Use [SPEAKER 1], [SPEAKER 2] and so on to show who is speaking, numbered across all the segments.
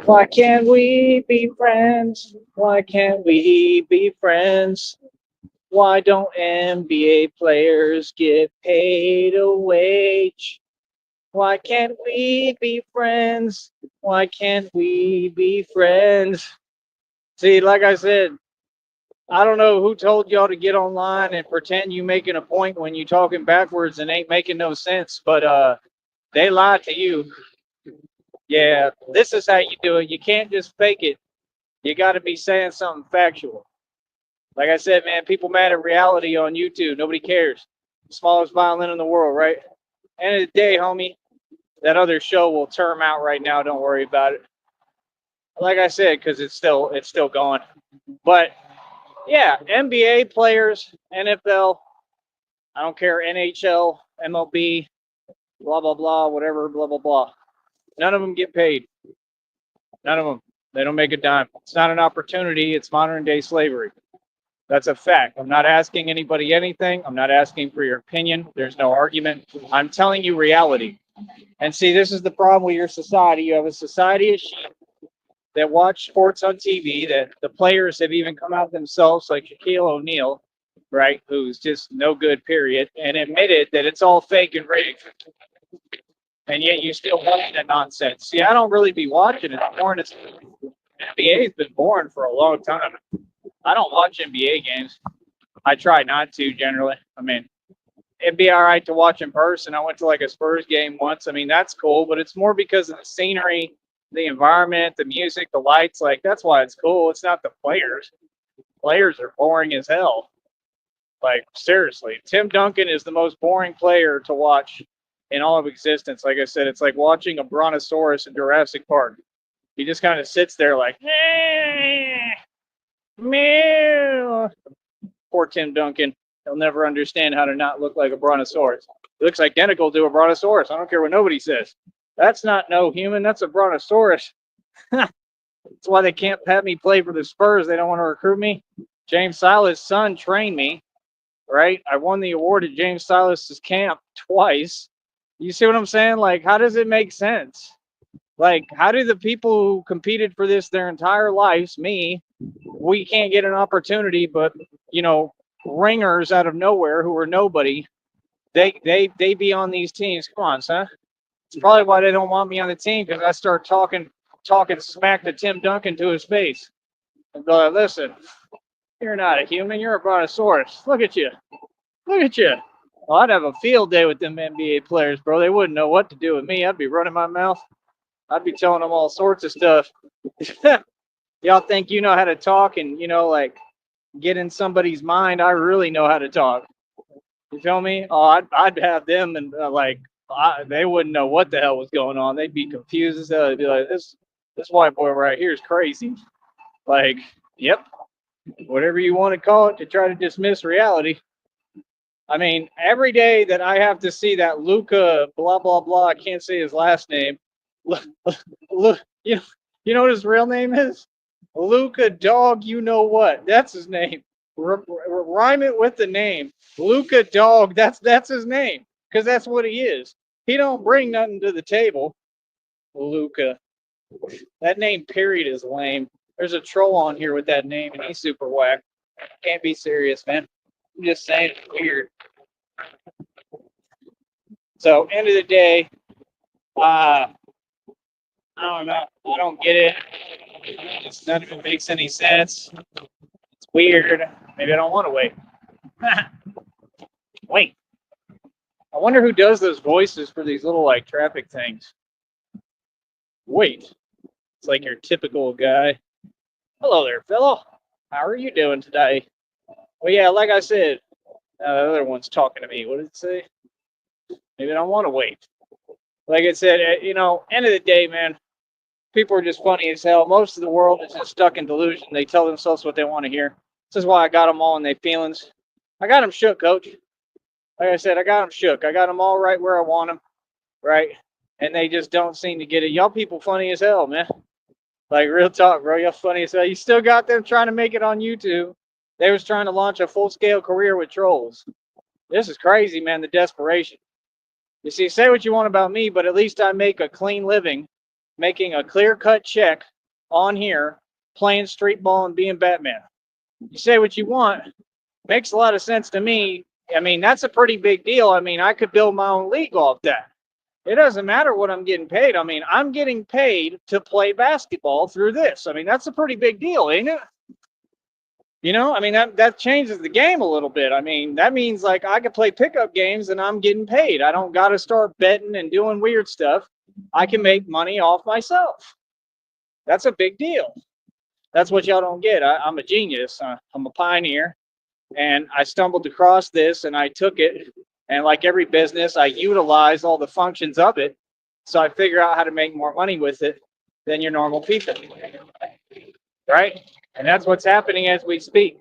[SPEAKER 1] Why can't we be friends? Why can't we be friends? Why don't NBA players get paid a wage? Why can't we be friends? Why can't we be friends? See, like I said, I don't know who told y'all to get online and pretend you making a point when you talking backwards and ain't making no sense, but they lied to you. Yeah, this is how you do it. You can't just fake it. You got to be saying something factual. Like I said, man, people mad at reality on YouTube. Nobody cares. Smallest violin in the world, right? End of the day, homie, that other show will term out right now. Don't worry about it. Like I said, because it's still going. But yeah, NBA players, NFL, I don't care, NHL, MLB, blah blah blah, whatever, blah blah blah. None of them get paid. None of them. They don't make a dime. It's not an opportunity. It's modern day slavery. That's a fact. I'm not asking anybody anything. I'm not asking for your opinion. There's no argument. I'm telling you reality. And see, this is the problem with your society. You have a society of sheep that watch sports on TV, that the players have even come out themselves, like Shaquille O'Neal, right, who's just no good, period, and admitted that it's all fake and rigged. And yet you still watch that nonsense. See, I don't really be watching it. NBA has been born for a long time. I don't watch NBA games. I try not to generally. I mean, it'd be all right to watch in person. I went to like a Spurs game once. I mean, that's cool, but it's more because of the scenery, the environment, the music, the lights. Like, that's why it's cool. It's not the players. Players are boring as hell. Like, seriously. Tim Duncan is the most boring player to watch in all of existence. Like I said, it's like watching a brontosaurus in Jurassic Park. He just kind of sits there like, meow. Poor Tim Duncan. He'll never understand how to not look like a brontosaurus. He looks identical to a brontosaurus. I don't care what nobody says. That's not no human. That's a brontosaurus. That's why they can't have me play for the Spurs. They don't want to recruit me. James Silas' son trained me, right? I won the award at James Silas's camp twice. You see what I'm saying? Like, how does it make sense? Like, how do the people who competed for this their entire lives, me, we can't get an opportunity, but you know, ringers out of nowhere who are nobody, they be on these teams. Come on, son. It's probably why they don't want me on the team because I start talking smack to Tim Duncan to his face and be like, listen, you're not a human, you're a brontosaurus. Look at you. Look at you. Well, I'd have a field day with them NBA players, bro. They wouldn't know what to do with me. I'd be running my mouth. I'd be telling them all sorts of stuff. Y'all think you know how to talk and, like get in somebody's mind. I really know how to talk. You feel me? Oh, I'd have them and they wouldn't know what the hell was going on. They'd be confused as hell. They'd be like, this white boy right here is crazy. Like, yep, whatever you want to call it to try to dismiss reality. I mean, every day that I have to see that Luca blah blah blah, I can't say his last name. Look, you know what his real name is? Luca Dog. You know what? That's his name. Rhyme it with the name. Luca Dog. That's his name because that's what he is. He don't bring nothing to the table. Luca. That name period is lame. There's a troll on here with that name and he's super whack. Can't be serious, man. I'm just saying it's weird. So end of the day, I don't know. I don't get it. It's none of it makes any sense. It's weird. Maybe I don't want to wait. Wait. I wonder who does those voices for these little like traffic things. Wait. It's like your typical guy. Hello there, fellow. How are you doing today? Well, yeah, like I said, the other one's talking to me. What did it say? Maybe I don't want to wait. Like I said, end of the day, man, people are just funny as hell. Most of the world is just stuck in delusion. They tell themselves what they want to hear. This is why I got them all in their feelings. I got them shook, coach. Like I said, I got them shook. I got them all right where I want them, right? And they just don't seem to get it. Y'all people funny as hell, man. Like, real talk, bro. Y'all funny as hell. You still got them trying to make it on YouTube. They was trying to launch a full-scale career with trolls. This is crazy, man, the desperation. You see, say what you want about me, but at least I make a clean living making a clear-cut check on here, playing street ball and being Batman. You say what you want, makes a lot of sense to me. I mean, that's a pretty big deal. I mean, I could build my own league off that. It doesn't matter what I'm getting paid. I mean, I'm getting paid to play basketball through this. I mean, that's a pretty big deal, ain't it? You know, I mean, that changes the game a little bit. I mean, that means like I can play pickup games and I'm getting paid. I don't got to start betting and doing weird stuff. I can make money off myself. That's a big deal. That's what y'all don't get. I'm a genius. I'm a pioneer. And I stumbled across this and I took it. And like every business, I utilize all the functions of it. So I figure out how to make more money with it than your normal people. Right? And that's what's happening as we speak.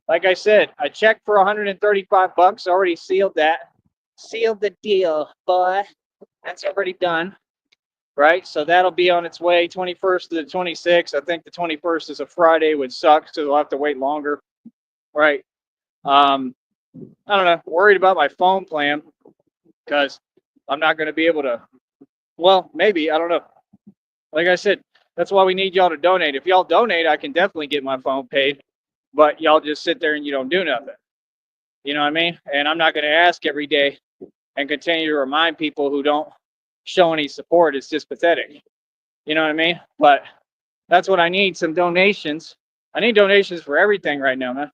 [SPEAKER 1] Like I said, I checked for 135 bucks, already sealed that. Sealed the deal, boy. That's already done. Right? So that'll be on its way 21st to the 26th. I think the 21st is a Friday, which sucks, so we'll have to wait longer. Right. I don't know. Worried about my phone plan because I'm not going to be able to. Well, maybe. I don't know. Like I said, that's why we need y'all to donate. If y'all donate, I can definitely get my phone paid. But y'all just sit there and you don't do nothing. You know what I mean? And I'm not going to ask every day and continue to remind people who don't show any support. It's just pathetic. You know what I mean? But that's what I need, some donations. I need donations for everything right now, man.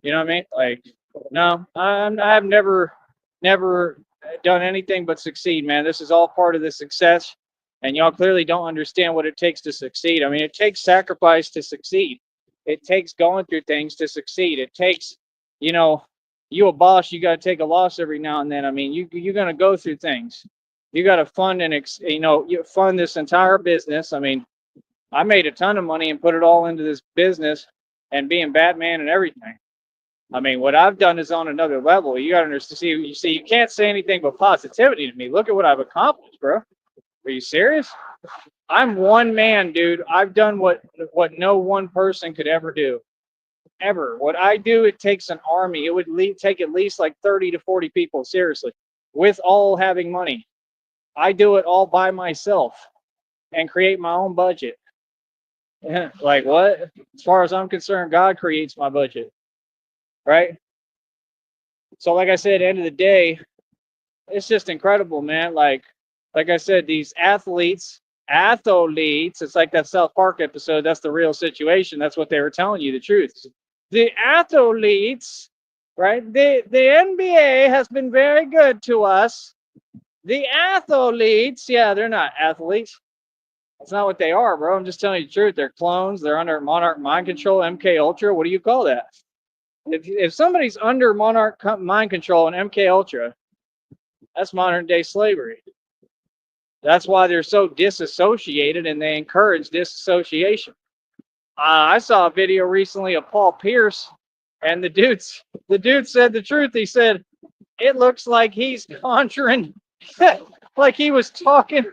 [SPEAKER 1] You know what I mean? Like, no, I've never done anything but succeed, man. This is all part of the success. And y'all clearly don't understand what it takes to succeed. I mean, it takes sacrifice to succeed. It takes going through things to succeed. It takes, you know, you a boss, you got to take a loss every now and then. I mean, you're going to go through things. You got to fund and, you fund this entire business. I mean, I made a ton of money and put it all into this business and being Batman and everything. I mean, what I've done is on another level. You got to understand. You can't say anything but positivity to me. Look at what I've accomplished, bro. Are you serious? I'm one man, dude. I've done what no one person could ever do. Ever. What I do, it takes an army. It would take at least like 30 to 40 people, seriously, with all having money. I do it all by myself and create my own budget. Like what? As far as I'm concerned, God creates my budget. Right? So like I said, at the end of the day, it's just incredible, man. Like I said, these athletes, it's like that South Park episode. That's the real situation. That's what they were telling you, the truth. The athletes, right? The NBA has been very good to us. The athletes, yeah, they're not athletes. That's not what they are, bro. I'm just telling you the truth. They're clones. They're under Monarch mind control, MK Ultra. What do you call that? If somebody's under Monarch mind control and MK Ultra, that's modern day slavery. That's why they're so disassociated and they encourage disassociation. I saw a video recently of Paul Pierce, and the dude said the truth. He said it looks like he's conjuring, like he was talking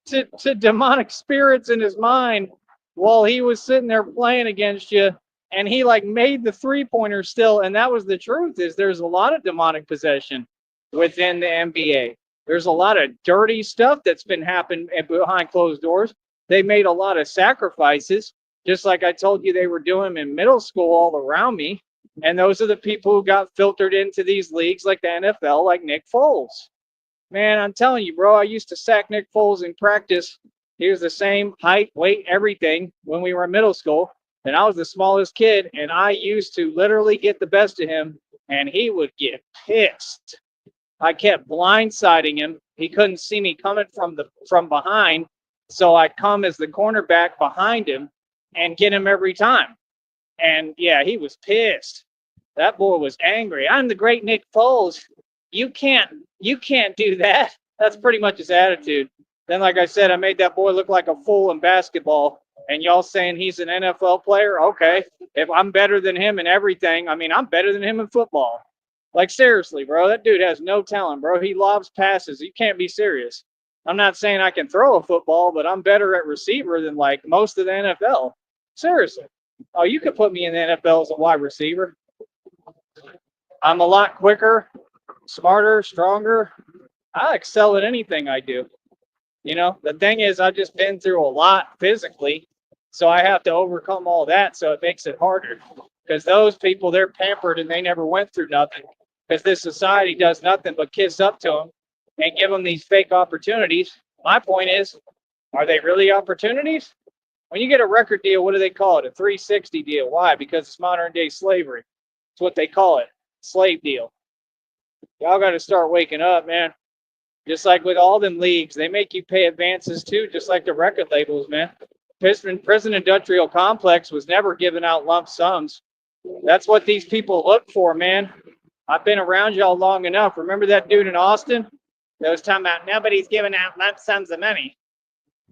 [SPEAKER 1] to demonic spirits in his mind while he was sitting there playing against you. And he like made the 3-pointer still. And that was the truth, is there's a lot of demonic possession within the NBA. There's a lot of dirty stuff that's been happening behind closed doors. They made a lot of sacrifices, just like I told you they were doing in middle school all around me. And those are the people who got filtered into these leagues like the NFL, like Nick Foles. Man, I'm telling you, bro, I used to sack Nick Foles in practice. He was the same height, weight, everything when we were in middle school. And I was the smallest kid, and I used to literally get the best of him, and he would get pissed. I kept blindsiding him. He couldn't see me coming from behind, so I'd come as the cornerback behind him and get him every time. And yeah, he was pissed. That boy was angry. I'm the great Nick Foles. You can't do that. That's pretty much his attitude. Then, like I said, I made that boy look like a fool in basketball. And y'all saying he's an NFL player? Okay. If I'm better than him in everything, I mean, I'm better than him in football. Like, seriously, bro, that dude has no talent, bro. He lobs passes. You can't be serious. I'm not saying I can throw a football, but I'm better at receiver than, like, most of the NFL. Seriously. Oh, you could put me in the NFL as a wide receiver. I'm a lot quicker, smarter, stronger. I excel at anything I do. The thing is, I've just been through a lot physically, so I have to overcome all that. So it makes it harder because those people, they're pampered and they never went through nothing because this society does nothing but kiss up to them and give them these fake opportunities. My point is, are they really opportunities? When you get a record deal, what do they call it? A 360 deal. Why? Because it's modern day slavery. It's what they call it. Slave deal. Y'all got to start waking up, man. Just like with all them leagues, they make you pay advances too, just like the record labels, man. Prison industrial complex was never giving out lump sums. That's what these people look for, man. I've been around y'all long enough. Remember that dude in Austin that was talking about nobody's giving out lump sums of money,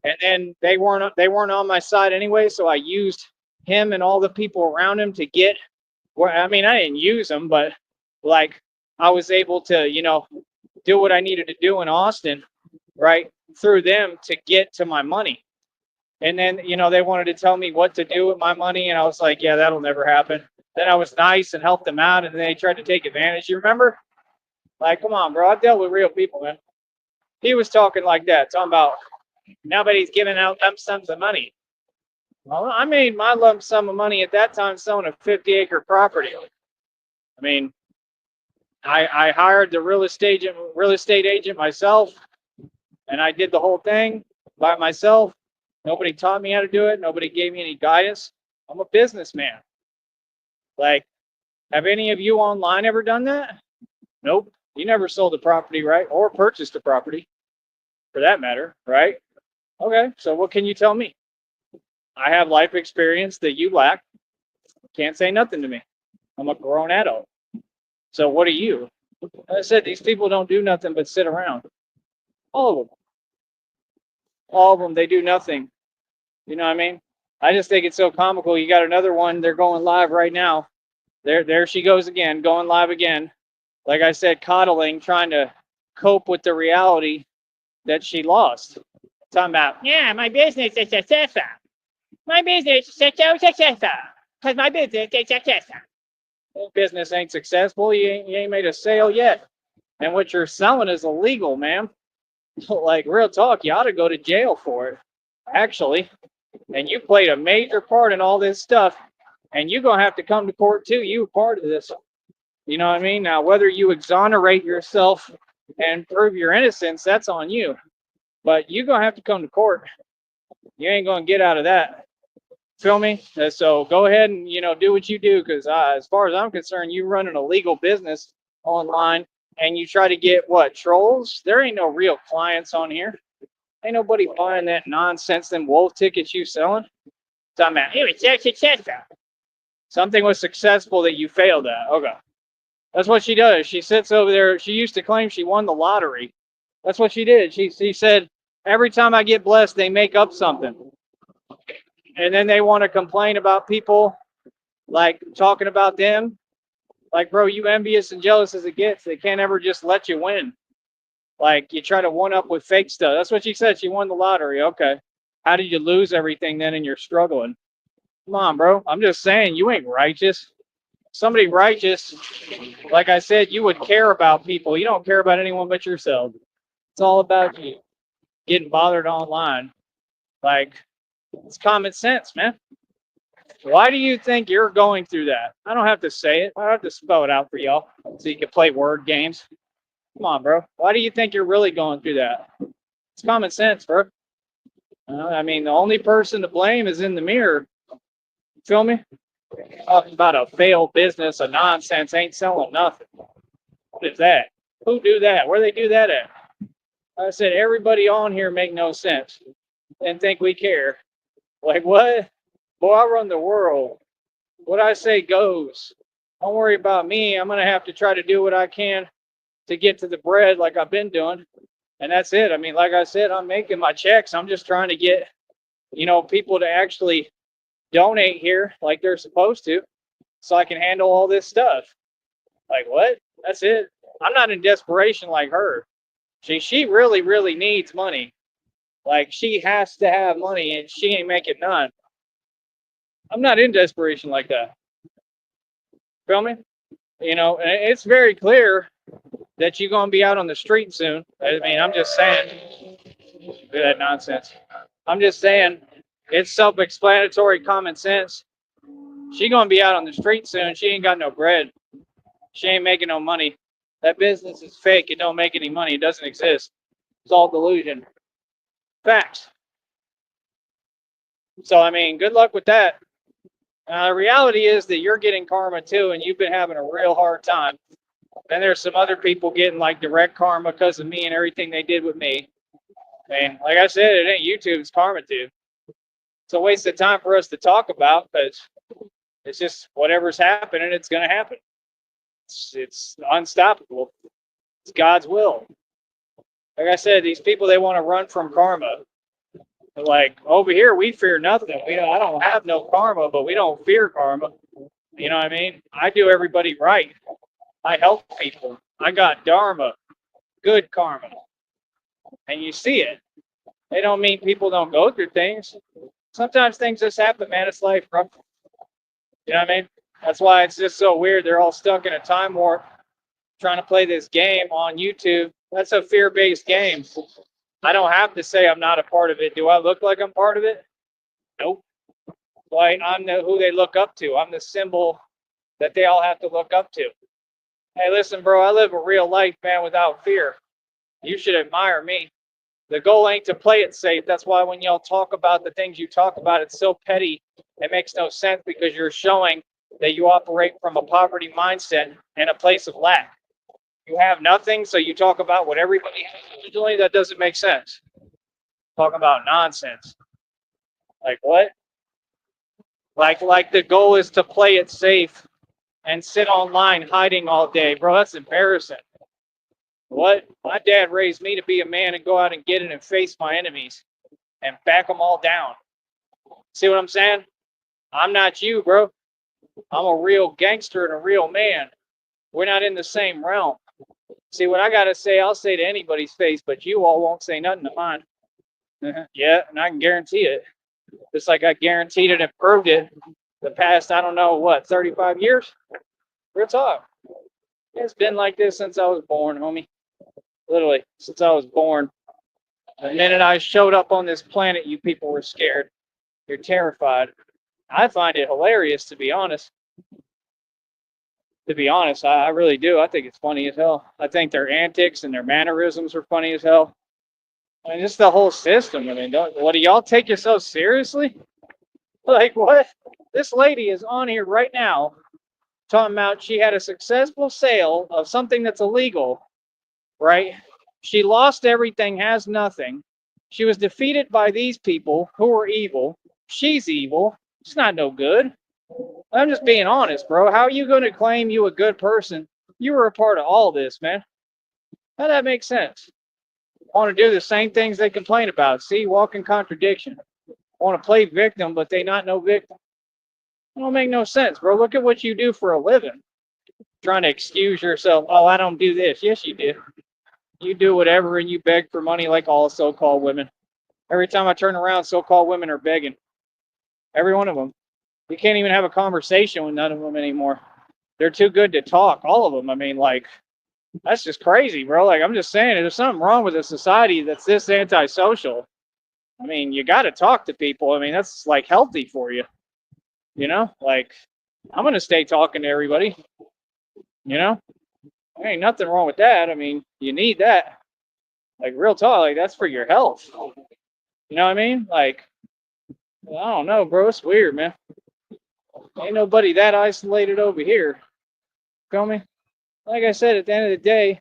[SPEAKER 1] and then they weren't on my side anyway. So I used him and all the people around him to get. Well, I mean, I didn't use them, but like I was able to, do what I needed to do in Austin, right, through them to get to my money. And then, they wanted to tell me what to do with my money. And I was like, yeah, that'll never happen. Then I was nice and helped them out. And then they tried to take advantage. You remember? Like, come on, bro. I've dealt with real people, man. He was talking like that, talking about nobody's giving out lump sums of money. Well, I made my lump sum of money at that time selling a 50-acre property. I mean, I hired the real estate agent myself, and I did the whole thing by myself. Nobody taught me how to do it. Nobody gave me any guidance. I'm a businessman. Like, have any of you online ever done that? Nope. You never sold a property, right? Or purchased a property, for that matter, right? Okay, so what can you tell me? I have life experience that you lack. Can't say nothing to me. I'm a grown adult. So what are you? I said these people don't do nothing but sit around. All of them. All of them, they do nothing. You know what I mean? I just think it's so comical. You got another one. They're going live right now. There she goes again, going live again. Like I said, coddling, trying to cope with the reality that she lost. Talking about, yeah, my business is successful. My business is so successful because my business is successful. Business ain't successful. You ain't made a sale yet, and what you're selling is illegal, man. Like, real talk, you ought to go to jail for it, actually. And you played a major part in all this stuff, and you're gonna have to come to court too. You were part of this. You know what I mean? Now, whether you exonerate yourself and prove your innocence, that's on you. But you're gonna have to come to court. You ain't gonna get out of that. Feel me? So go ahead and do what you do, because as far as I'm concerned, you run an illegal business online, and you try to get what, trolls? There ain't no real clients on here. Ain't nobody buying that nonsense, them wolf tickets you selling. Talking about, it was so successful. Something was successful that you failed at. Okay. That's what she does. She sits over there. She used to claim she won the lottery. That's what she did. She said, every time I get blessed, they make up something. And then they want to complain about people, like talking about them. Like, bro, you envious and jealous as it gets. They can't ever just let you win. Like, you try to one up with fake stuff. That's what she said. She won the lottery. Okay. How did you lose everything then and you're struggling? Come on, bro. I'm just saying, you ain't righteous. Somebody righteous, like I said, you would care about people. You don't care about anyone but yourself. It's all about you getting bothered online. Like, it's common sense, man. Why do you think you're going through that? I don't have to say it. I don't have to spell it out for y'all so you can play word games. Come on, bro. Why do you think you're really going through that? It's common sense, bro. I mean, the only person to blame is in the mirror. You feel me? Talking about a failed business, a nonsense, ain't selling nothing. What is that? Who do that? Where they do that at? I said, everybody on here make no sense and think we care. Like, what? Boy, I run the world. What I say goes. Don't worry about me. I'm going to have to try to do what I can to get to the bread like I've been doing. And that's it. I mean, like I said, I'm making my checks. I'm just trying to get, people to actually donate here like they're supposed to so I can handle all this stuff. Like, what? That's it. I'm not in desperation like her. She really, really needs money. Like, she has to have money and she ain't making none. I'm not in desperation like that. Feel me? And it's very clear that you're going to be out on the street soon. I mean, I'm just saying. Do that nonsense. I'm just saying, it's self-explanatory, common sense. She gonna be out on the street soon. She ain't got no bread. She ain't making no money. That business is fake. It don't make any money. It doesn't exist. It's all delusion. Facts. So I mean, good luck with that. The reality is that you're getting karma too, and you've been having a real hard time. And there's some other people getting like direct karma because of me and everything they did with me. And like I said, it ain't YouTube, it's karma too. It's a waste of time for us to talk about because it's just whatever's happening, it's going to happen. It's unstoppable. It's God's will. Like I said, these people, they want to run from karma. They're like, over here, we fear nothing. I don't have no karma, but we don't fear karma. You know what I mean? I do everybody right. I help people. I got dharma, good karma. And you see it. They don't mean people don't go through things. Sometimes things just happen, man. It's life, bro. You know what I mean? That's why it's just so weird. They're all stuck in a time warp trying to play this game on YouTube. That's a fear-based game. I don't have to say I'm not a part of it. Do I look like I'm part of it? Nope. Like I'm who they look up to. I'm the symbol that they all have to look up to. Hey, listen, bro, I live a real life, man, without fear. You should admire me. The goal ain't to play it safe. That's why when y'all talk about the things you talk about, it's so petty. It makes no sense because you're showing that you operate from a poverty mindset and a place of lack. You have nothing, so you talk about what everybody has originally. That doesn't make sense. Talk about nonsense. Like what? Like the goal is to play it safe and sit online hiding all day. Bro, that's embarrassing. What? My dad raised me to be a man and go out and get it and face my enemies and back them all down. See what I'm saying? I'm not you, bro. I'm a real gangster and a real man. We're not in the same realm. See, what I got to say, I'll say to anybody's face, but you all won't say nothing to mine. Yeah, and I can guarantee it. Just like I guaranteed it and proved it the past, I don't know, what, 35 years? Real talk. It's been like this since I was born, homie. Literally, since I was born. The minute I showed up on this planet, you people were scared. You're terrified. I find it hilarious, to be honest. To be honest, I really do. I think it's funny as hell. I think their antics and their mannerisms are funny as hell. I mean, just the whole system. I mean, what do y'all take yourself seriously? Like, what? This lady is on here right now talking about she had a successful sale of something that's illegal, right? She lost everything, has nothing. She was defeated by these people who are evil. She's evil. She's not no good. I'm just being honest, bro. How are you going to claim you a good person? You were a part of all this, man. How that makes sense? Want to do the same things they complain about. See, walking contradiction. Want to play victim, but they not no victim. It don't make no sense, bro. Look at what you do for a living. Trying to excuse yourself. Oh, I don't do this. Yes, you do. You do whatever and you beg for money like all so-called women. Every time I turn around, so-called women are begging. Every one of them. You can't even have a conversation with none of them anymore. They're too good to talk. All of them. I mean, like, that's just crazy, bro. Like, I'm just saying, there's something wrong with a society that's this antisocial. I mean, you got to talk to people. I mean, that's like healthy for you. You know, like, I'm going to stay talking to everybody. You know, there ain't nothing wrong with that. I mean, you need that. Like, real talk, like, that's for your health. You know what I mean? Like, I don't know, bro. It's weird, man. Ain't nobody that isolated over here. Feel me? Like I said, at the end of the day,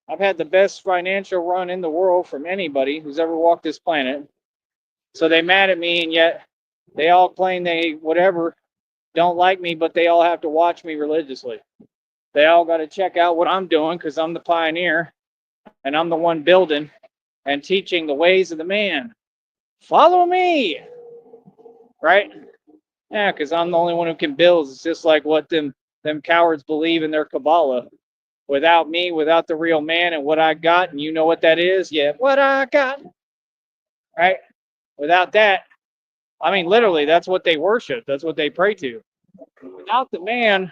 [SPEAKER 1] I've had the best financial run in the world from anybody who's ever walked this planet. So they mad at me, and yet they all claim they whatever don't like me, but they all have to watch me religiously. They all got to check out what I'm doing because I'm the pioneer, and I'm the one building and teaching the ways of the man. Follow me, right? Yeah, because I'm the only one who can build. It's just like what them cowards believe in their Kabbalah. Without me, without the real man and what I got, and you know what that is? Yeah, what I got, right? Without that, I mean, literally, that's what they worship. That's what they pray to. Without the man,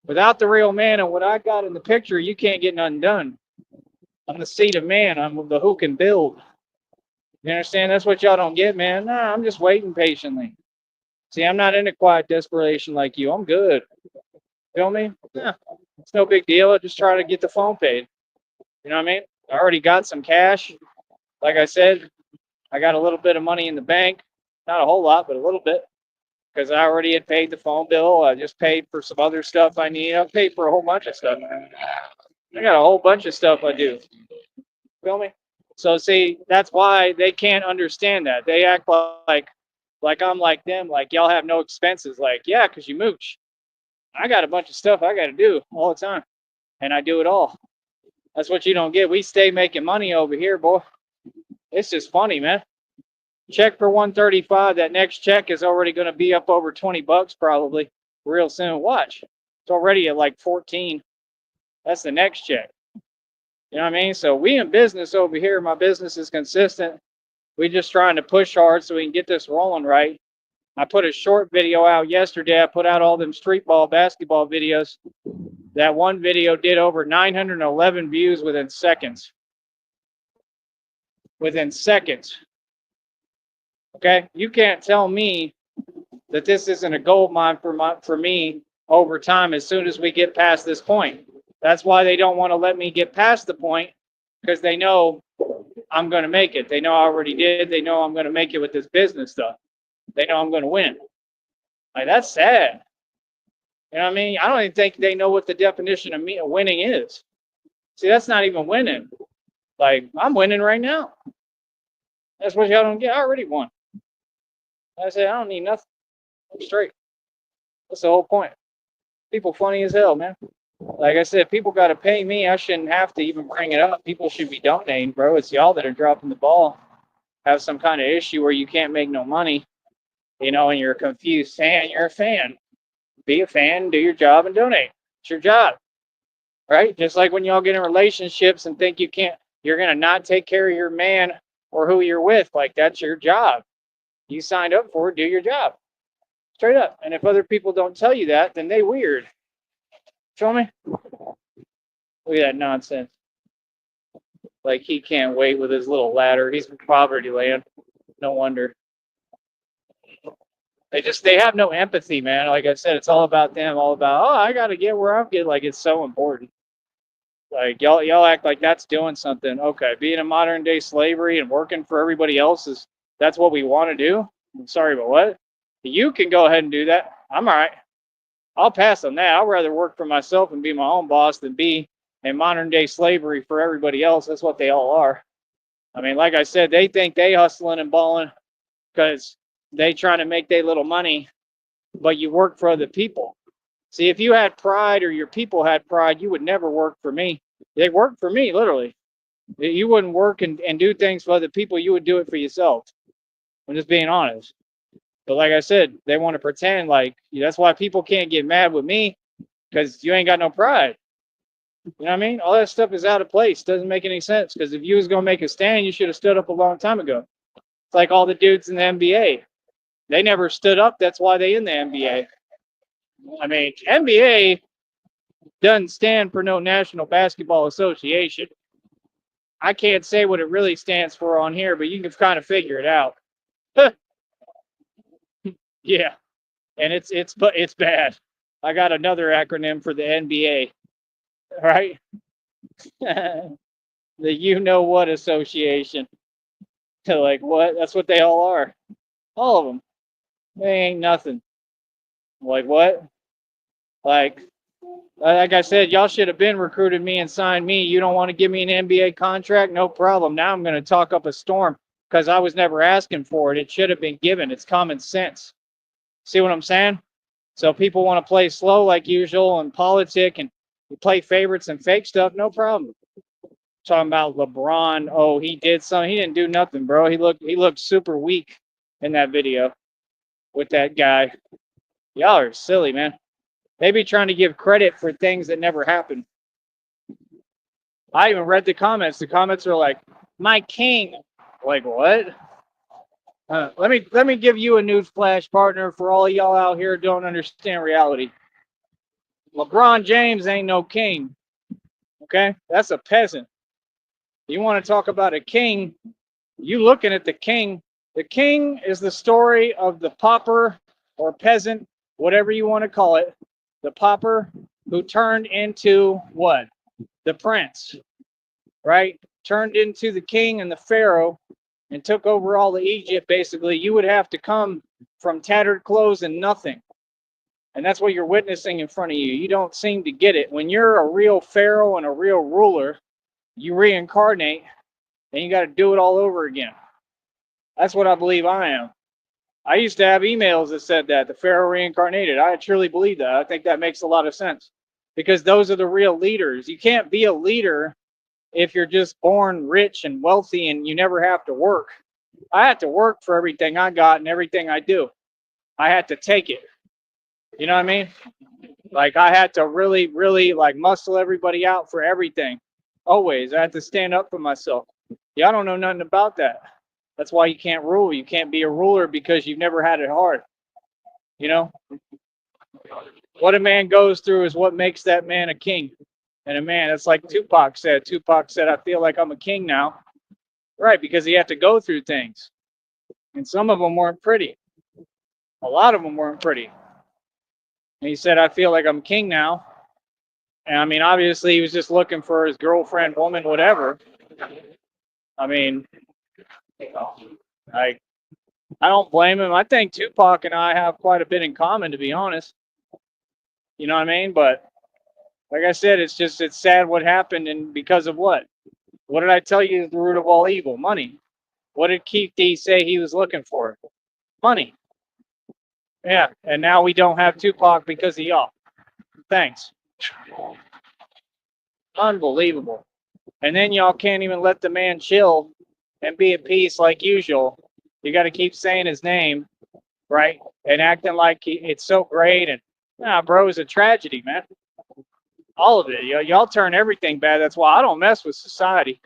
[SPEAKER 1] without the real man and what I got in the picture, you can't get nothing done. I'm the seed of man. I'm the who can build. You understand? That's what y'all don't get, man. Nah, I'm just waiting patiently. See, I'm not into quiet desperation like you. I'm good. Feel me? Yeah, it's no big deal. I just try to get the phone paid. You know what I mean? I already got some cash. Like I said, I got a little bit of money in the bank. Not a whole lot, but a little bit. Because I already had paid the phone bill. I just paid for some other stuff I need. I paid for a whole bunch of stuff. I got a whole bunch of stuff I do. Feel me? So see, that's why they can't understand that. They act like I'm like them. Like y'all have no expenses. Like yeah, because you mooch. I got a bunch of stuff I got to do all the time, and I do it all. That's what you don't get. We stay making money over here, boy. It's just funny, man. Check for 135. That next check is already going to be up over $20 probably real soon. Watch. It's already at like 14. That's the next check. You know what I mean? So we in business over here. My business is consistent. We just trying to push hard so we can get this rolling right. I put a short video out yesterday. I put out all them street ball basketball videos. That one video did over 911 views within seconds. Within seconds. Okay? You can't tell me that this isn't a gold mine for me over time as soon as we get past this point. That's why they don't want to let me get past the point, because they know I'm going to make it. They know I already did. They know I'm going to make it with this business stuff. They know I'm going to win. Like, that's sad. You know what I mean? I don't even think they know what the definition of winning is. See, that's not even winning. Like, I'm winning right now. That's what y'all don't get. I already won. I said, I don't need nothing. I'm straight. That's the whole point. People funny as hell, man. Like I said, people got to pay me. I shouldn't have to even bring it up. People should be donating, bro. It's y'all that are dropping the ball. Have some kind of issue where you can't make no money, you know, and you're a confused fan. You're a fan. Be a fan, do your job, and donate. It's your job, right? Just like when y'all get in relationships and think you're going to not take care of your man or who you're with. Like, that's your job. You signed up for it, do your job. Straight up. And if other people don't tell you that, then they weird. Show me. Look at that nonsense. Like he can't wait with his little ladder. He's from poverty land. No wonder. They have no empathy, man. Like I said, it's all about them, all about, oh, I gotta get where I'm getting. Like it's so important. Like y'all act like that's doing something. Okay, being a modern day slavery and working for everybody else that's what we want to do. I'm sorry, but what? You can go ahead and do that. I'm all right. I'll pass on that. I'd rather work for myself and be my own boss than be in modern day slavery for everybody else. That's what they all are. I mean, like I said, they think they hustling and balling because they trying to make their little money, but you work for other people. See, if you had pride or your people had pride, you would never work for me. They work for me, literally. You wouldn't work and do things for other people. You would do it for yourself. I'm just being honest. But like I said, they want to pretend like that's why people can't get mad with me, because you ain't got no pride. You know what I mean? All that stuff is out of place. Doesn't make any sense, because if you was going to make a stand, you should have stood up a long time ago. It's like all the dudes in the NBA. They never stood up. That's why they in the NBA. I mean, NBA doesn't stand for no National Basketball Association. I can't say what it really stands for on here, but you can kind of figure it out. Yeah, and it's bad. I got another acronym for the NBA. All right, the You Know What Association. Like what? That's what they all are. All of them. They ain't nothing. Like what? Like I said, y'all should have been recruited me and signed me. You don't want to give me an NBA contract? No problem. Now I'm going to talk up a storm because I was never asking for it. It should have been given. It's common sense. See what I'm saying? So people want to play slow like usual and politic and play favorites and fake stuff. No problem. Talking about LeBron. Oh, he did something. He didn't do nothing, bro. He looked super weak in that video with that guy. Y'all are silly, man. They be trying to give credit for things that never happened. I even read the comments. The comments are like, "My king." Like what? Let me give you a news flash, partner, for all y'all out here who don't understand reality. LeBron James ain't no king. Okay, that's a peasant. You want to talk about a king? You looking at the king. The king is the story of the pauper or peasant, whatever you want to call it, the pauper who turned into what? The prince, right? Turned into the king and the pharaoh and took over all of Egypt. Basically, you would have to come from tattered clothes and nothing. And that's what you're witnessing in front of you. You don't seem to get it. When you're a real pharaoh and a real ruler, you reincarnate and you got to do it all over again. That's what I believe I am. I used to have emails that said that the pharaoh reincarnated. I truly believe that. I think that makes a lot of sense because those are the real leaders. You can't be a leader if you're just born rich and wealthy and you never have to work. I had to work for everything I got and everything I do. I had to take it. You know what I mean? Like I had to really, really like muscle everybody out for everything. Always. I had to stand up for myself. Y'all don't know nothing about that. That's why you can't rule. You can't be a ruler because you've never had it hard. You know? What a man goes through is what makes that man a king. And a man, that's like Tupac said. Tupac said, I feel like I'm a king now. Right, because he had to go through things. And some of them weren't pretty. A lot of them weren't pretty. And he said, I feel like I'm king now. And I mean, obviously, he was just looking for his girlfriend, woman, whatever. I mean, I don't blame him. I think Tupac and I have quite a bit in common, to be honest. You know what I mean? But like I said, it's sad what happened, and because of what? What did I tell you is the root of all evil? Money. What did Keith D say he was looking for? Money. Yeah, and now we don't have Tupac because of y'all. Thanks. Unbelievable. And then y'all can't even let the man chill and be at peace like usual. You got to keep saying his name, right? And acting like it's so great. And nah, bro, it's a tragedy, man. All of it. Y'all turn everything bad. That's why I don't mess with society.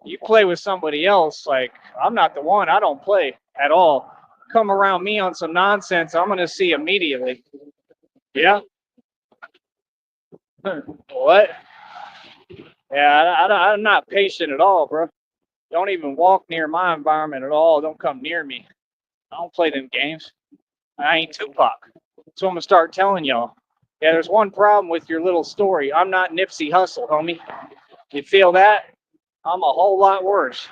[SPEAKER 1] You play with somebody else, like I'm not the one. I don't play at all. Come around me on some nonsense, I'm gonna see immediately. Yeah. What? Yeah, I'm not patient at all, bro. Don't even walk near my environment at all. Don't come near me. I don't play them games. I ain't Tupac. So I'm gonna start telling y'all. Yeah, there's one problem with your little story. I'm not Nipsey Hussle, homie. You feel that? I'm a whole lot worse.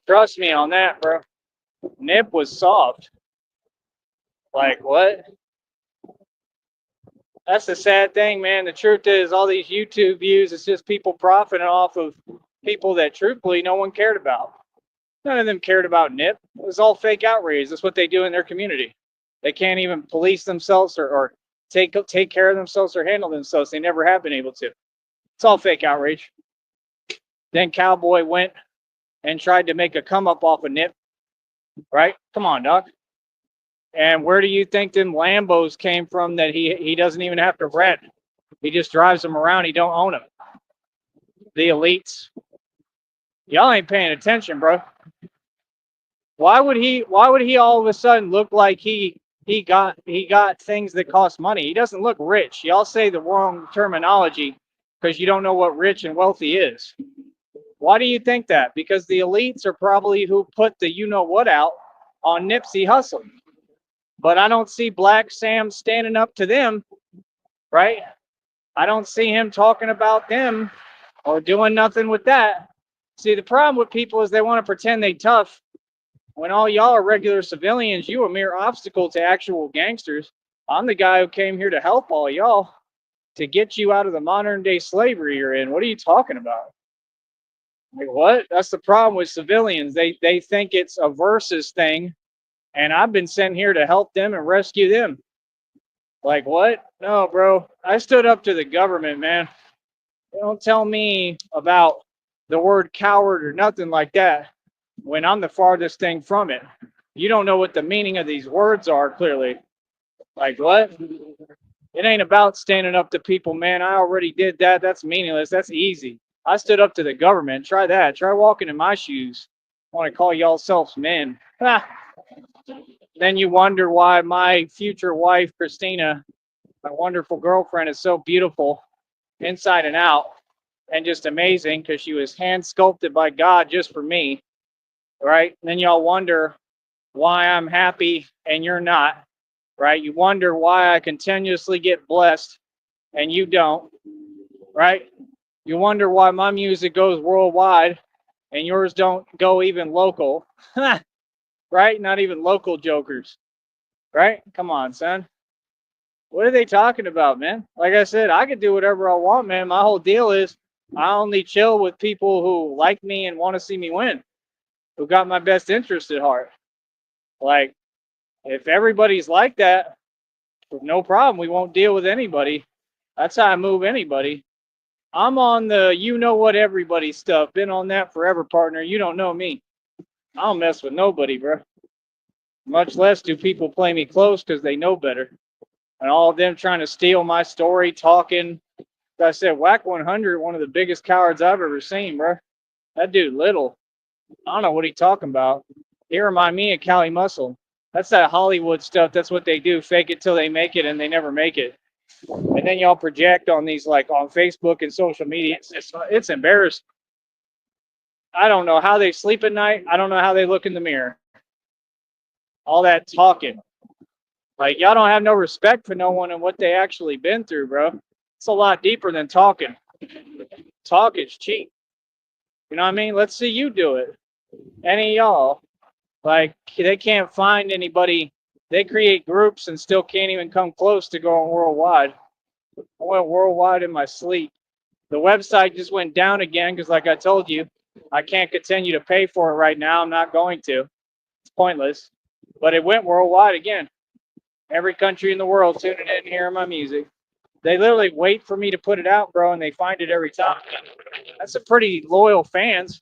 [SPEAKER 1] Trust me on that, bro. Nip was soft. Like what? That's the sad thing, man. The truth is, all these YouTube views, it's just people profiting off of people that truthfully no one cared about. None of them cared about Nip. It was all fake outrage. That's what they do in their community. They can't even police themselves or take care of themselves or handle themselves. They never have been able to. It's all fake outrage. Then Cowboy went and tried to make a come up off of Nip. Right? Come on, Doc. And where do you think them Lambos came from that he doesn't even have to rent? He just drives them around. He don't own them. The elites. Y'all ain't paying attention, bro. Why would he all of a sudden look like he got things that cost money? He doesn't look rich. Y'all say the wrong terminology because you don't know what rich and wealthy is. Why do you think that? Because the elites are probably who put the you know what out on Nipsey Hussle. But I don't see Black Sam standing up to them, right? I don't see him talking about them or doing nothing with that. See, the problem with people is they want to pretend they tough. When all y'all are regular civilians, you a mere obstacle to actual gangsters. I'm the guy who came here to help all y'all to get you out of the modern day slavery you're in. What are you talking about? Like what? That's the problem with civilians. They think it's a versus thing, and I've been sent here to help them and rescue them. Like what? No, bro. I stood up to the government, man. Don't tell me about the word coward or nothing like that when I'm the farthest thing from it. You don't know what the meaning of these words are, clearly. Like what? It ain't about standing up to people, man. I already did that. That's meaningless. That's easy. I stood up to the government. Try that. Try walking in my shoes. I want to call y'all selves men. Then you wonder why my future wife, Christina, my wonderful girlfriend, is so beautiful inside and out and just amazing because she was hand sculpted by God just for me. right? And then y'all wonder why I'm happy and you're not, right? You wonder why I continuously get blessed and you don't, right? You wonder why my music goes worldwide and yours don't go even local, right? Not even local jokers, right? Come on, son. What are they talking about, man? Like I said, I can do whatever I want, man. My whole deal is I only chill with people who like me and want to see me win, who got my best interest at heart. Like, if everybody's like that, no problem. We won't deal with anybody. That's how I move anybody. I'm on the you know what everybody stuff. Been on that forever, partner. You don't know me. I don't mess with nobody, bro. Much less do people play me close because they know better. And all of them trying to steal my story, talking. Like I said, Whack 100, one of the biggest cowards I've ever seen, bro. That dude little. I don't know what he talking about. He remind me of Cali Muscle. That's that Hollywood stuff. That's what they do. Fake it till they make it, and they never make it. And then y'all project on these, like on Facebook and social media. It's embarrassing. I don't know how they sleep at night. I don't know how they look in the mirror. All that talking. Like, y'all don't have no respect for no one and what they actually been through, bro. It's a lot deeper than talking. Talk is cheap. You know what I mean? Let's see you do it. Any of y'all. Like, they can't find anybody. They create groups and still can't even come close to going worldwide. I went worldwide in my sleep. The website just went down again because, like I told you, I can't continue to pay for it right now. I'm not going to. It's pointless. But it went worldwide again. Every country in the world tuning in, hearing my music. They literally wait for me to put it out, bro, and they find it every time. That's a pretty loyal fans,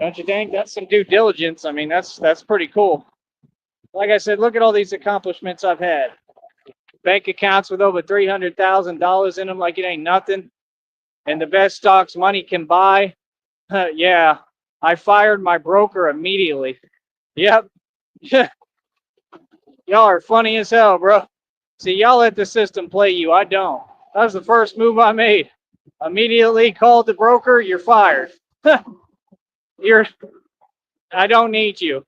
[SPEAKER 1] don't you think? That's some due diligence. I mean, that's pretty cool. Like I said, look at all these accomplishments I've had. Bank accounts with over $300,000 in them, like it ain't nothing. And the best stocks money can buy. Yeah, I fired my broker immediately. Yep. Y'all are funny as hell, bro. See, y'all let the system play you. I don't. That was the first move I made. Immediately called the broker. You're fired. You're. I don't need you.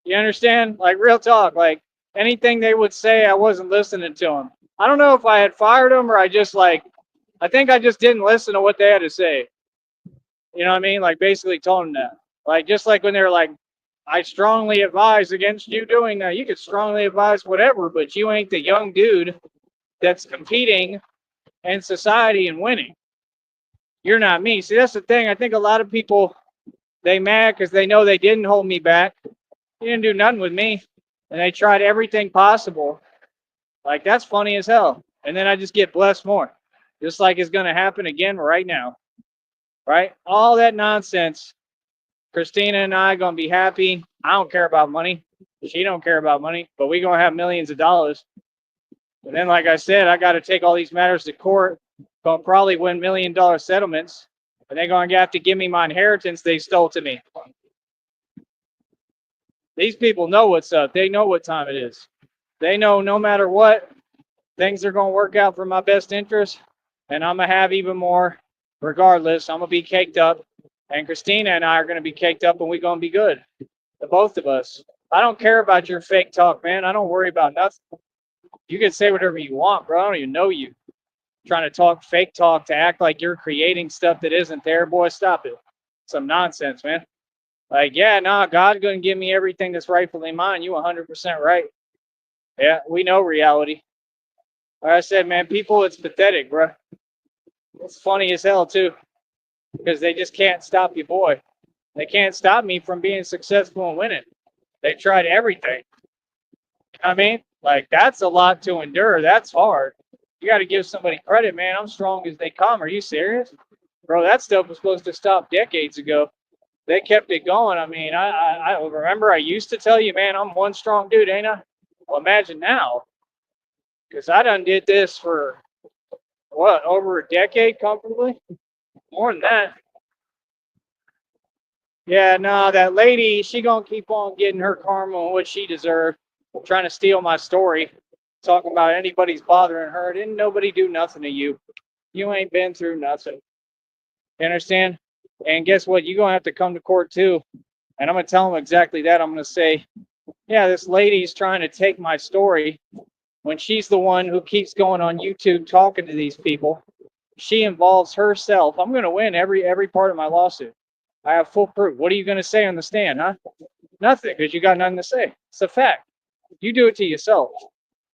[SPEAKER 1] You understand? Like real talk. Like anything they would say, I wasn't listening to them. I don't know if I had fired them or I just like. I think I just didn't listen to what they had to say. You know what I mean? Like basically told them that. Like just like when they were like, I strongly advise against you doing that. You could strongly advise whatever, but you ain't the young dude that's competing in society and winning. You're not me. See, that's the thing. I think a lot of people they mad because they know they didn't hold me back. You didn't do nothing with me, and they tried everything possible. Like that's funny as hell. And then I just get blessed more, just like it's gonna happen again right now. Right? All that nonsense. Christina and I gonna be happy. I don't care about money. She don't care about money, but we gonna have millions of dollars. And then, like I said, I got to take all these matters to court. Gonna probably win $1 million settlements, and they're gonna have to give me my inheritance they stole to me. These people know what's up. They know what time it is. They know no matter what, things are gonna work out for my best interest, and I'm gonna have even more. Regardless, I'm gonna be caked up, and Christina and I are gonna be caked up, and we're gonna be good. The both of us. I don't care about your fake talk, man. I don't worry about nothing. You can say whatever you want, bro. I don't even know you. Trying to talk fake talk to act like you're creating stuff that isn't there, boy, stop it. Some nonsense, man. Like, yeah, nah, God's going to give me everything that's rightfully mine. You 100% right. Yeah, we know reality. Like I said, man, people, it's pathetic, bro. It's funny as hell, too, because they just can't stop you, boy. They can't stop me from being successful and winning. They tried everything. You know what I mean? Like, that's a lot to endure. That's hard. You got to give somebody credit, man. I'm strong as they come. Are you serious? Bro, that stuff was supposed to stop decades ago. They kept it going. I mean, I remember I used to tell you, man, I'm one strong dude, ain't I? Well, imagine now, because I done did this for, what, over a decade comfortably? More than that. Yeah, no, that lady, she gonna keep on getting her karma on what she deserved, trying to steal my story, talking about anybody's bothering her. Didn't nobody do nothing to you. You ain't been through nothing. You understand? And guess what? You're gonna have to come to court too. And I'm going to tell them exactly that. I'm going to say, yeah, this lady's trying to take my story when she's the one who keeps going on YouTube talking to these people. She involves herself. I'm going to win every part of my lawsuit. I have full proof. What are you going to say on the stand, huh? Nothing, because you got nothing to say. It's a fact. You do it to yourself.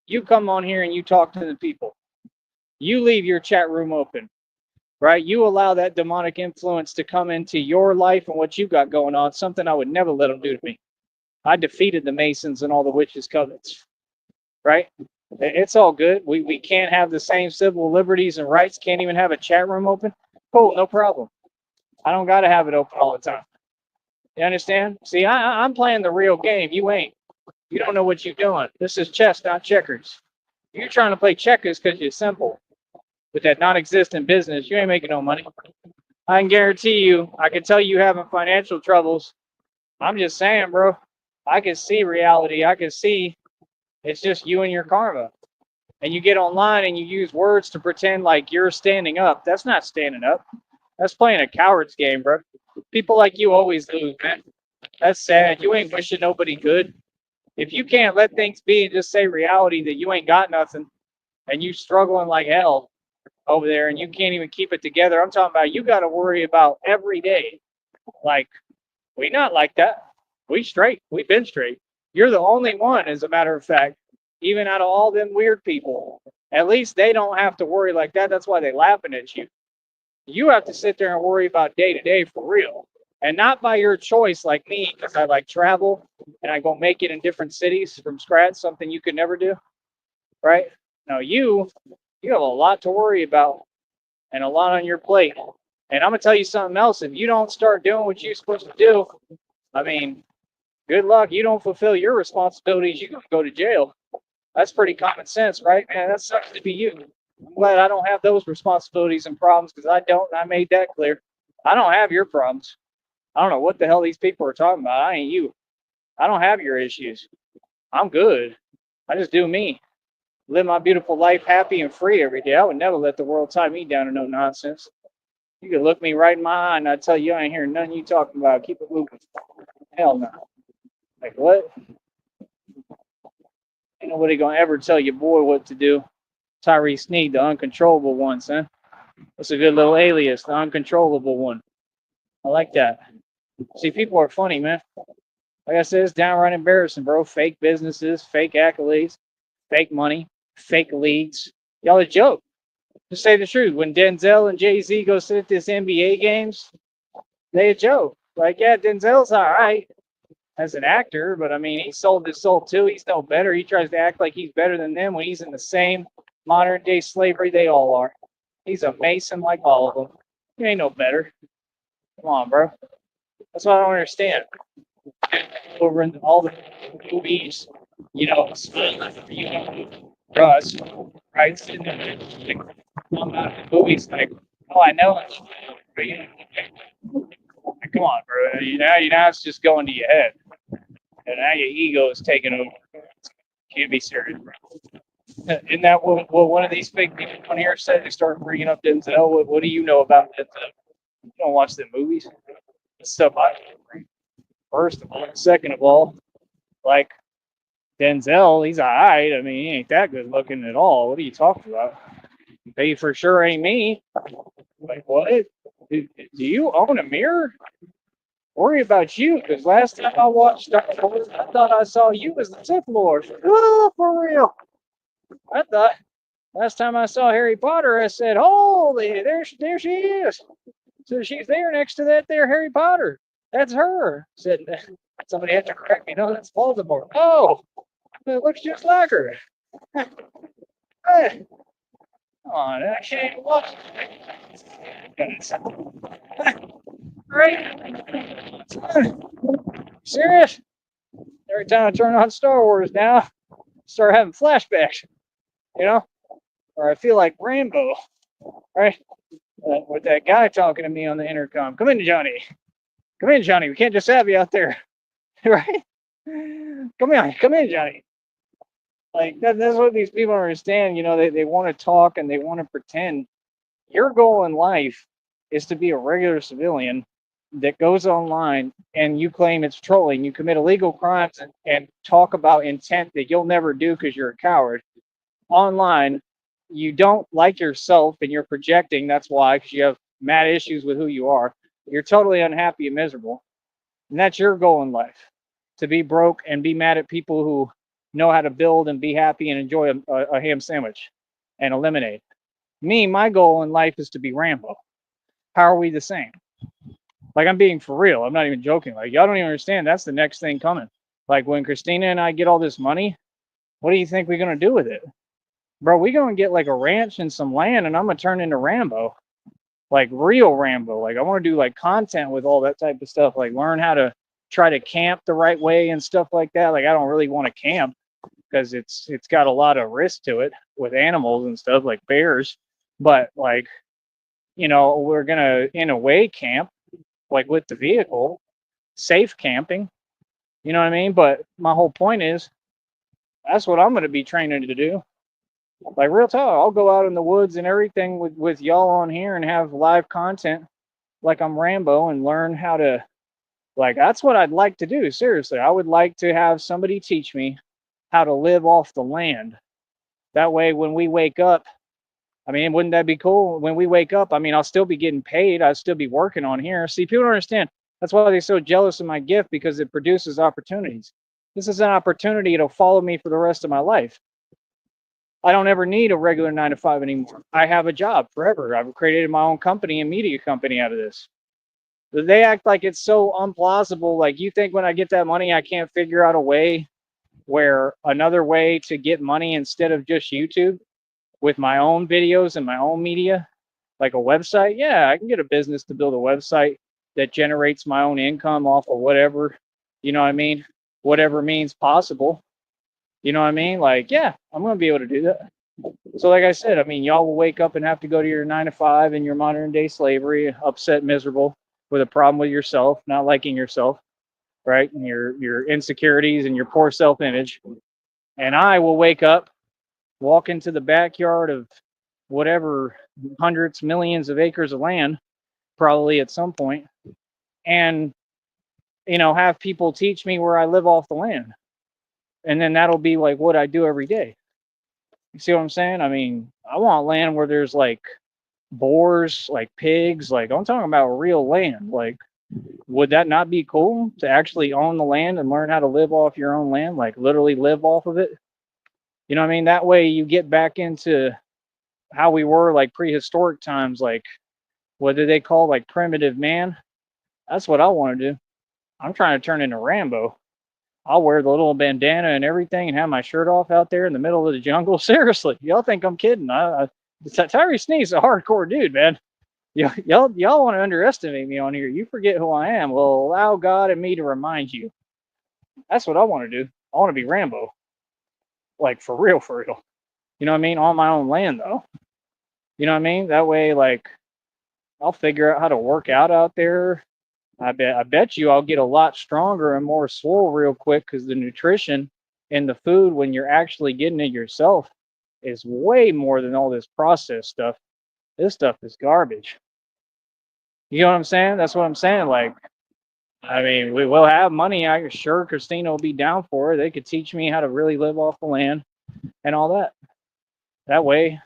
[SPEAKER 1] You come on here and you talk to the people. You leave your chat room open, right? You allow that demonic influence to come into your life and what you got going on, something I would never let them do to me. I defeated the Masons and all the witches' covens, right? It's all good. We can't have the same civil liberties and rights, can't even have a chat room open. Cool, no problem. I don't got to have it open all the time. You understand? See, I'm playing the real game. You ain't. You don't know what you're doing. This is chess, not checkers. You're trying to play checkers because you're simple. With that non-existent business, you ain't making no money. I can guarantee you, I can tell you having financial troubles. I'm just saying, bro. I can see reality. I can see it's just you and your karma. And you get online and you use words to pretend like you're standing up. That's not standing up. That's playing a coward's game, bro. People like you always lose, man. That's sad. You ain't wishing nobody good. If you can't let things be and just say reality that you ain't got nothing and you struggling like hell over there and you can't even keep it together, I'm talking about you got to worry about every day. Like, we not like that. We straight. We've been straight. You're the only one, as a matter of fact, even out of all them weird people. At least they don't have to worry like that. That's why they laughing at you. You have to sit there and worry about day to day for real. And not by your choice like me, because I like travel and I go make it in different cities from scratch, something you could never do, right? Now you have a lot to worry about and a lot on your plate. And I'm gonna tell you something else. If you don't start doing what you're supposed to do, I mean, good luck. You don't fulfill your responsibilities, you're gonna go to jail. That's pretty common sense, right? Man, that sucks to be you. I'm glad I don't have those responsibilities and problems because I don't. And I made that clear. I don't have your problems. I don't know what the hell these people are talking about. I ain't you. I don't have your issues. I'm good. I just do me. Live my beautiful life happy and free every day. I would never let the world tie me down to no nonsense. You could look me right in my eye and I tell you I ain't hearing nothing you talking about. Keep it moving. Hell no. Like what? Ain't nobody gonna ever tell your boy what to do. Tyree Sneed, the uncontrollable one, son. That's a good little alias, the uncontrollable one. I like that. See, people are funny, man. Like I said, it's downright embarrassing, bro. Fake businesses, fake accolades, fake money, fake leagues. Y'all a joke. Just say the truth. When Denzel and Jay-Z go sit at this NBA games, they a joke. Like, yeah, Denzel's all right as an actor, but I mean, he sold his soul too. He's no better. He tries to act like he's better than them when he's in the same modern day slavery they all are. He's a Mason like all of them. He ain't no better. Come on, bro. That's what I don't understand. Over in all the movies, you know, Russ, right? Sitting there, like, movies like, oh, I know it, but you know, come on, bro. You know, it's just going to your head, and now your ego is taking over. Can't be serious, bro. Isn't that what one of these big people on here said? They started bringing up Denzel. What do you know about Denzel? You don't watch the movies. It's stuff I first of all. Second of all, like Denzel, he's all right. I mean, he ain't that good looking at all. What are you talking about? He for sure ain't me. Like, what? Do you own a mirror? Worry about you, because last time I watched Star Wars, I thought I saw you as the Sith Lord. Oh, for real. I thought last time I saw Harry Potter, I said, holy, there she is. So she's there next to that there Harry Potter. That's her. Said somebody had to correct me. No, that's Voldemort. Oh, it looks just like her. Hey, come on, I can't even watch it. Right? Serious? Every time I turn on Star Wars now, I start having flashbacks, you know? Or I feel like Rambo, right? With that guy talking to me on the intercom. Come in, Johnny. Come in, Johnny. We can't just have you out there, right? Come in, Johnny. Like that's what these people understand. You know, they want to talk and they want to pretend. Your goal in life is to be a regular civilian that goes online and you claim it's trolling, you commit illegal crimes and talk about intent that you'll never do because you're a coward online, you don't like yourself and you're projecting. That's why, because you have mad issues with who you are. You're totally unhappy and miserable. And that's your goal in life, to be broke and be mad at people who know how to build and be happy and enjoy a ham sandwich and a lemonade. Me, my goal in life is to be Rambo. How are we the same? Like, I'm being for real. I'm not even joking. Like, y'all don't even understand. That's the next thing coming. Like, when Christina and I get all this money, what do you think we're going to do with it? Bro, we going to get like a ranch and some land, and I'm going to turn into Rambo. Like, real Rambo. Like, I want to do like content with all that type of stuff. Like, learn how to try to camp the right way and stuff like that. Like, I don't really want to camp because it's got a lot of risk to it with animals and stuff like bears. But like, we're gonna in a way camp, like with the vehicle, safe camping. You know what I mean? But my whole point is that's what I'm gonna be training to do. Like, real talk, I'll go out in the woods and everything with y'all on here and have live content like I'm Rambo and learn how to, like, that's what I'd like to do. Seriously, I would like to have somebody teach me how to live off the land. That way, when we wake up, I mean, wouldn't that be cool? When we wake up, I mean, I'll still be getting paid. I'll still be working on here. See, people don't understand. That's why they're so jealous of my gift, because it produces opportunities. This is an opportunity to follow me for the rest of my life. I don't ever need a regular 9 to 5 anymore. I have a job forever. I've created my own company and media company out of this. They act like it's so unplausible. Like, you think when I get that money, I can't figure out a way where another way to get money instead of just YouTube with my own videos and my own media, like a website? Yeah, I can get a business to build a website that generates my own income off of whatever, you know what I mean? Whatever means possible. You know what I mean? Like, yeah, I'm going to be able to do that. So, like I said, I mean, y'all will wake up and have to go to your 9 to 5 in your modern day slavery, upset, miserable, with a problem with yourself, not liking yourself, right? And your insecurities and your poor self image. And I will wake up, walk into the backyard of whatever hundreds, millions of acres of land, probably at some point, and have people teach me where I live off the land. And then that'll be like what I do every day. You see what I'm saying? I mean, I want land where there's like boars, like pigs, like I'm talking about real land. Like, would that not be cool to actually own the land and learn how to live off your own land, like literally live off of it? You know what I mean? That way you get back into how we were like prehistoric times, like what do they call like primitive man? That's what I want to do. I'm trying to turn into Rambo. I'll wear the little bandana and everything and have my shirt off out there in the middle of the jungle. Seriously, y'all think I'm kidding? Tyree Sneed's a hardcore dude, man. Y'all want to underestimate me on here. You forget who I am. Well, allow God and me to remind you. That's what I want to do. I want to be Rambo, like for real, for real. You know what I mean? On my own land, though. You know what I mean? That way, like, I'll figure out how to work out there. I bet you I'll get a lot stronger and more swole real quick, because the nutrition in the food when you're actually getting it yourself is way more than all this processed stuff. This stuff is garbage. You know what I'm saying? That's what I'm saying. Like, I mean, we will have money. I'm sure Christina will be down for it. They could teach me how to really live off the land and all that. That way,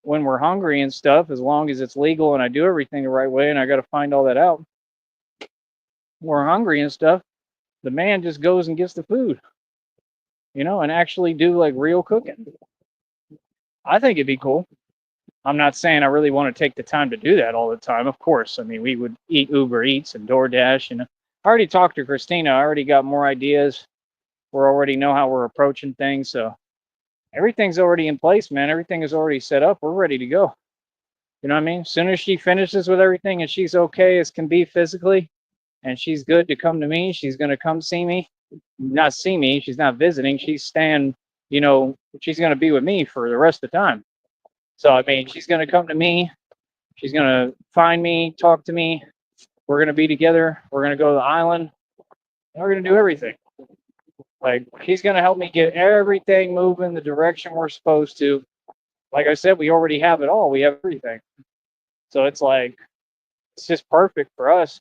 [SPEAKER 1] when we're hungry and stuff, as long as it's legal and I do everything the right way, and I got to find all that out, we're hungry and stuff, the man just goes and gets the food, and actually do like real cooking. I think it'd be cool. I'm not saying I really want to take the time to do that all the time. Of course, I mean, we would eat Uber Eats and DoorDash. I already talked to Christina. I already got more ideas. We already know how we're approaching things. So everything's already in place, man. Everything is already set up. We're ready to go. You know what I mean? As soon as she finishes with everything and she's okay as can be physically, and she's good to come to me, she's going to come see me. Not see me. She's not visiting. She's staying, she's going to be with me for the rest of the time. So, I mean, she's going to come to me. She's going to find me, talk to me. We're going to be together. We're going to go to the island. And we're going to do everything. Like, she's going to help me get everything moving the direction we're supposed to. Like I said, we already have it all. We have everything. So it's like, it's just perfect for us.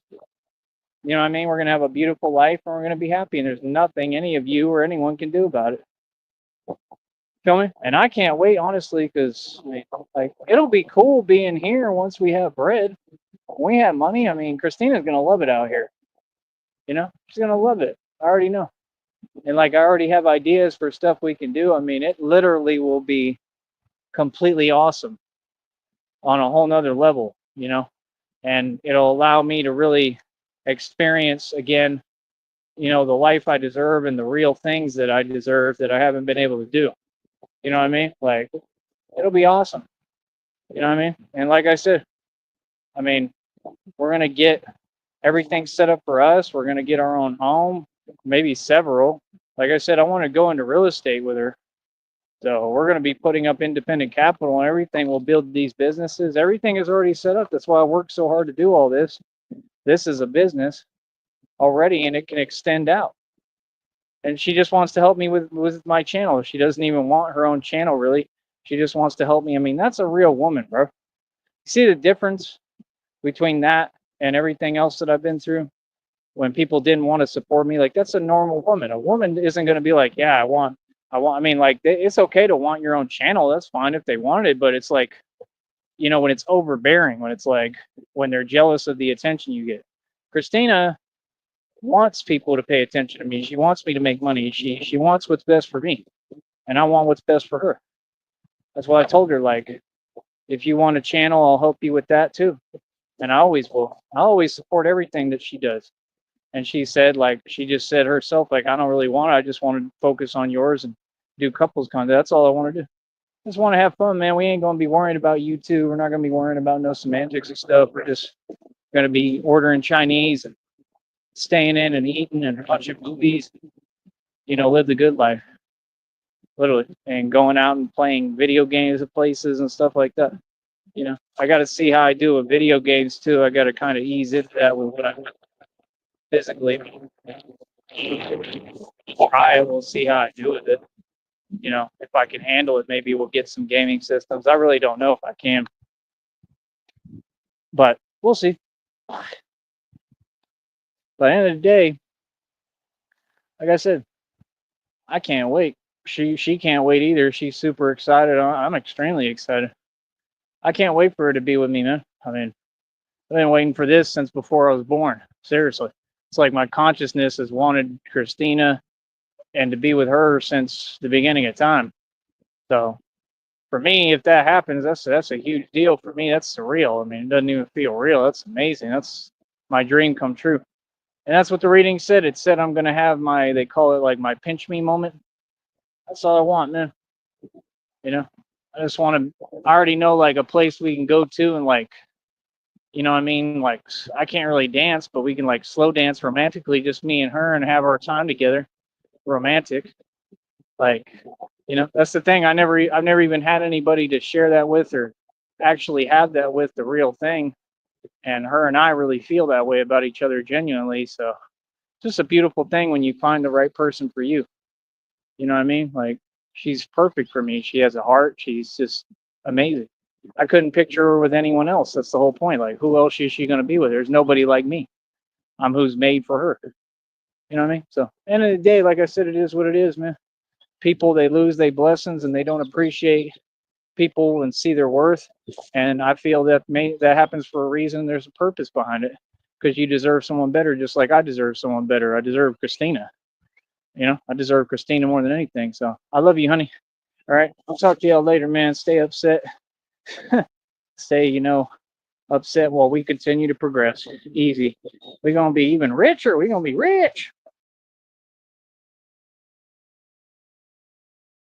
[SPEAKER 1] You know what I mean? We're gonna have a beautiful life and we're gonna be happy, and there's nothing any of you or anyone can do about it. Feel me? And I can't wait, honestly, because like it'll be cool being here once we have bread. When we have money, I mean, Christina's gonna love it out here. You know, she's gonna love it. I already know. And like I already have ideas for stuff we can do. I mean, it literally will be completely awesome on a whole nother level, you know, and it'll allow me to really experience again, you know, the life I deserve and the real things that I deserve that I haven't been able to do. You know what I mean? Like, it'll be awesome. You know what I mean? And like I said, I mean, we're going to get everything set up for us. We're going to get our own home, maybe several. Like I said, I want to go into real estate with her. So we're going to be putting up independent capital and everything. We'll build these businesses. Everything is already set up. That's why I worked so hard to do all this. This is a business already, and it can extend out. And she just wants to help me with my channel. She doesn't even want her own channel, really. She just wants to help me. I mean, that's a real woman, bro. You see the difference between that and everything else that I've been through? When people didn't want to support me, like that's a normal woman. A woman isn't going to be like, yeah, I mean, like it's okay to want your own channel. That's fine if they want it, but it's like, you know, when it's overbearing, when it's like when they're jealous of the attention you get. Christina wants people to pay attention to me. She wants me to make money. She wants what's best for me, and I want what's best for her. That's why I told her, like, if you want a channel, I'll help you with that too, and I always will. I always support everything that she does. And she said, like, she just said herself, like, I don't really want it. I just want to focus on yours and do couples content. That's all I want to do. I just want to have fun, man. We ain't going to be worrying about YouTube. We're not going to be worrying about no semantics and stuff. We're just going to be ordering Chinese and staying in and eating and watching movies. You know, live the good life, literally, and going out and playing video games at places and stuff like that. You know, I got to see how I do with video games too. I got to kind of ease into that with what I physically try it. We'll see how I do with it. You know, if I can handle it, maybe we'll get some gaming systems. I really don't know if I can, but we'll see. By the end of the day, like I said, I can't wait. She can't wait either. She's super excited. I'm extremely excited. I can't wait for her to be with me, man. I mean, I've been waiting for this since before I was born. Seriously, it's like my consciousness has wanted Christina and to be with her since the beginning of time. So for me, if that happens, that's a huge deal for me. That's surreal. I mean, it doesn't even feel real. That's amazing. That's my dream come true. And that's what the reading said. It said I'm gonna have my, they call it like my pinch me moment. That's all I want, man. You know, I just want to. I already know like a place we can go to and like, you know what I mean? Like I can't really dance, but we can like slow dance romantically, just me and her, and have our time together, romantic. Like, you know, that's the thing. I've never even had anybody to share that with or actually have that with the real thing. And her and I really feel that way about each other genuinely. So it's just a beautiful thing when you find the right person for you. You know what I mean? Like she's perfect for me. She has a heart. She's just amazing. I couldn't picture her with anyone else. That's the whole point. Like who else is she going to be with? There's nobody like me. I'm who's made for her. You know what I mean? So end of the day, like I said, it is what it is, man. People, they lose their blessings and they don't appreciate people and see their worth. And I feel that that happens for a reason. There's a purpose behind it because you deserve someone better, just like I deserve someone better. I deserve Christina. You know, I deserve Christina more than anything. So I love you, honey. All right. I'll talk to y'all later, man. Stay upset. Stay, you know, upset while we continue to progress. Easy. We're going to be even richer. We're going to be rich.